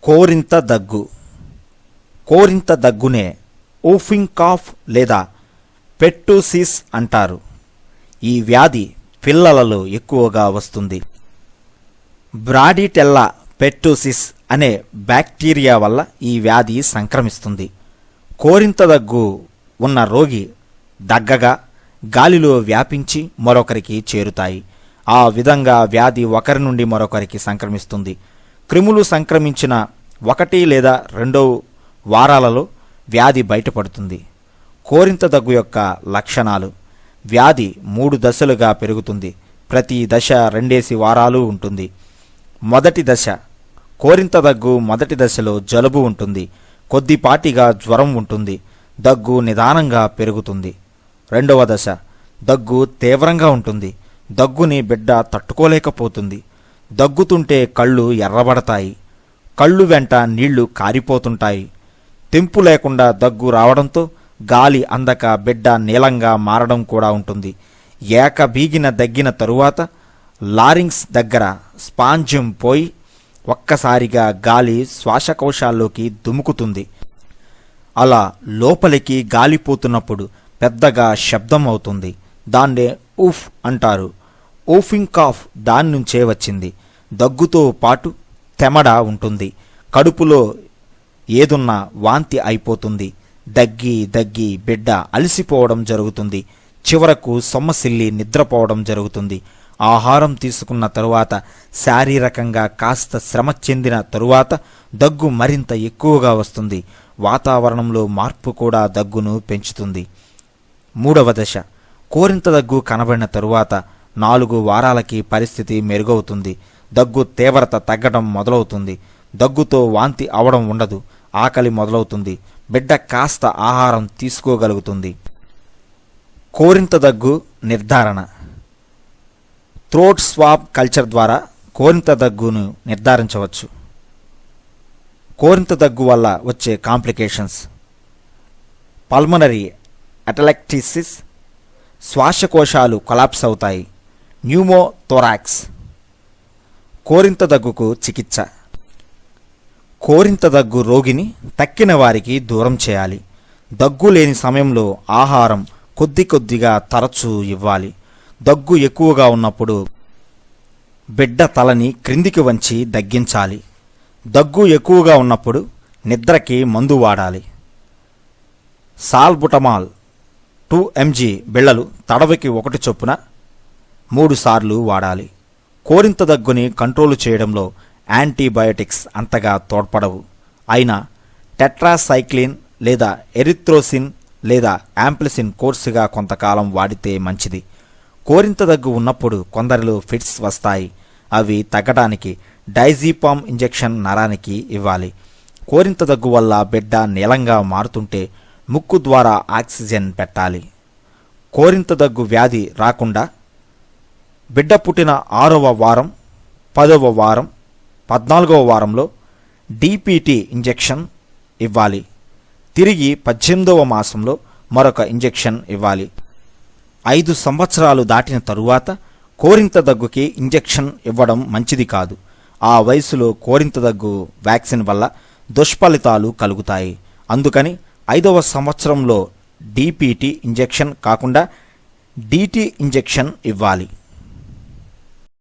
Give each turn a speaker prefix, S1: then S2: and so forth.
S1: కోరింత దగ్గు. కోరింత దగ్గునే whooping cough లేదా పెట్టూసిస్ అంటారు. ఈ వ్యాధి పిల్లలలో ఎక్కువగా వస్తుంది. బ్రాడిటెల్లా పెట్టూసిస్ అనే బ్యాక్టీరియా వల్ల ఈ వ్యాధి సంక్రమిస్తుంది. కోరింత దగ్గు ఉన్న రోగి దగ్గగా గాలిలో వ్యాపించి మరొకరికి చేరుతాయి. ఆ విధంగా వ్యాధి ఒకరి నుండి మరొకరికి సంక్రమిస్తుంది. క్రిములు సంక్రమించిన 1 లేదా 2 వారాలలో వ్యాధి బయటపడుతుంది. కోరింత దగ్గు యొక్క లక్షణాలు: వ్యాధి 3 దశలుగా పెరుగుతుంది. ప్రతి దశ 2 వారాలు ఉంటుంది. మొదటి దశ. కోరింత దగ్గు మొదటి దశలో జలుబు ఉంటుంది. కొద్దిపాటిగా జ్వరం ఉంటుంది. దగ్గు నిదానంగా పెరుగుతుంది. రెండవ దశ. దగ్గు తీవ్రంగా ఉంటుంది. దగ్గుని బిడ్డ తట్టుకోలేకపోతుంది. దగ్గుతుంటే కళ్ళు ఎర్రబడతాయి. కళ్ళు వెంట నీళ్లు కారిపోతుంటాయి. తెంపు లేకుండా దగ్గు రావడంతో గాలి అందక బిడ్డ నీలంగా మారడం కూడా ఉంటుంది. ఏకబీగిన దగ్గిన తరువాత లారింగ్స్ దగ్గర స్పాంజియం పోయి ఒక్కసారిగా గాలి శ్వాసకోశాల్లోకి దుముకుతుంది. అలా లోపలికి గాలిపోతున్నప్పుడు పెద్దగా శబ్దం అవుతుంది. దాన్నే ఊఫ్ అంటారు. ఊఫింగ్ కాఫ్ దాని నుంచే వచ్చింది. దగ్గుతో పాటు తెమడ ఉంటుంది. కడుపులో ఏదున్నా వాంతి అయిపోతుంది. దగ్గి దగ్గి బిడ్డ అలసిపోవడం జరుగుతుంది. చివరకు సొమ్మసిల్లి నిద్రపోవడం జరుగుతుంది. ఆహారం తీసుకున్న తరువాత శారీరకంగా కాస్త శ్రమ చెందిన తరువాత దగ్గు మరింత ఎక్కువగా వస్తుంది. వాతావరణంలో మార్పు కూడా దగ్గును పెంచుతుంది. మూడవ దశ. కోరింత దగ్గు కనబడిన తరువాత 4 వారాలకి పరిస్థితి మెరుగవుతుంది. దగ్గు తీవ్రత తగ్గడం మొదలవుతుంది. దగ్గుతో వాంతి అవడం ఉండదు. ఆకలి మొదలవుతుంది. బిడ్డ కాస్త ఆహారం తీసుకోగలుగుతుంది. కోరింత దగ్గు నిర్ధారణ. థ్రోట్ స్వాబ్ కల్చర్ ద్వారా కోరింత దగ్గును నిర్ధారించవచ్చు. కోరింత దగ్గు వల్ల వచ్చే కాంప్లికేషన్స్: పల్మనరీ అటలెక్టిసిస్, శ్వాసకోశాలు కొలాప్స్ అవుతాయి. న్యూమోథోరాక్స్. కోరింత దగ్గుకు చికిత్స. కోరింత దగ్గు రోగిని తక్కిన వారికి దూరం చేయాలి. దగ్గు లేని సమయంలో ఆహారం కొద్దిగా తరచూ ఇవ్వాలి. దగ్గు ఎక్కువగా ఉన్నప్పుడు బిడ్డ తలని క్రిందికి వంచి దగ్గించాలి. దగ్గు ఎక్కువగా ఉన్నప్పుడు నిద్రకి మందు వాడాలి. సాల్బుటమాల్ 2 mg బిళ్ళలు తడవకి 1 చొప్పున 3 సార్లు వాడాలి. కోరింత దగ్గుని కంట్రోలు చేయడంలో యాంటీబయోటిక్స్ అంతగా తోడ్పడవు. అయినా టెట్రాసైక్లిన్ లేదా ఎరిథ్రోసిన్ లేదా యాంప్లిసిన్ కోర్సుగా కొంతకాలం వాడితే మంచిది. కోరింత దగ్గు ఉన్నప్పుడు కొందరిలో ఫిట్స్ వస్తాయి. అవి తగ్గడానికి డైజీపామ్ ఇంజెక్షన్ నరానికి ఇవ్వాలి. కోరింత దగ్గు వల్ల బిడ్డ నీలంగా మారుతుంటే ముక్కు ద్వారా ఆక్సిజన్ పెట్టాలి. కోరింత దగ్గు వ్యాధి రాకుండా బిడ్డ పుట్టిన 6వ వారం, 10వ వారం, 14వ వారంలో డిపిటి ఇంజెక్షన్ ఇవ్వాలి. తిరిగి 18వ మాసంలో మరొక ఇంజెక్షన్ ఇవ్వాలి. 5 సంవత్సరాలు దాటిన తరువాత కోరింత దగ్గుకి ఇంజెక్షన్ ఇవ్వడం మంచిది కాదు. ఆ వయసులో కోరింత దగ్గు వ్యాక్సిన్ వల్ల దుష్ఫలితాలు కలుగుతాయి. అందుకని 5వ సంవత్సరంలో డిపిటి ఇంజెక్షన్ కాకుండా డిటి ఇంజెక్షన్ ఇవ్వాలి.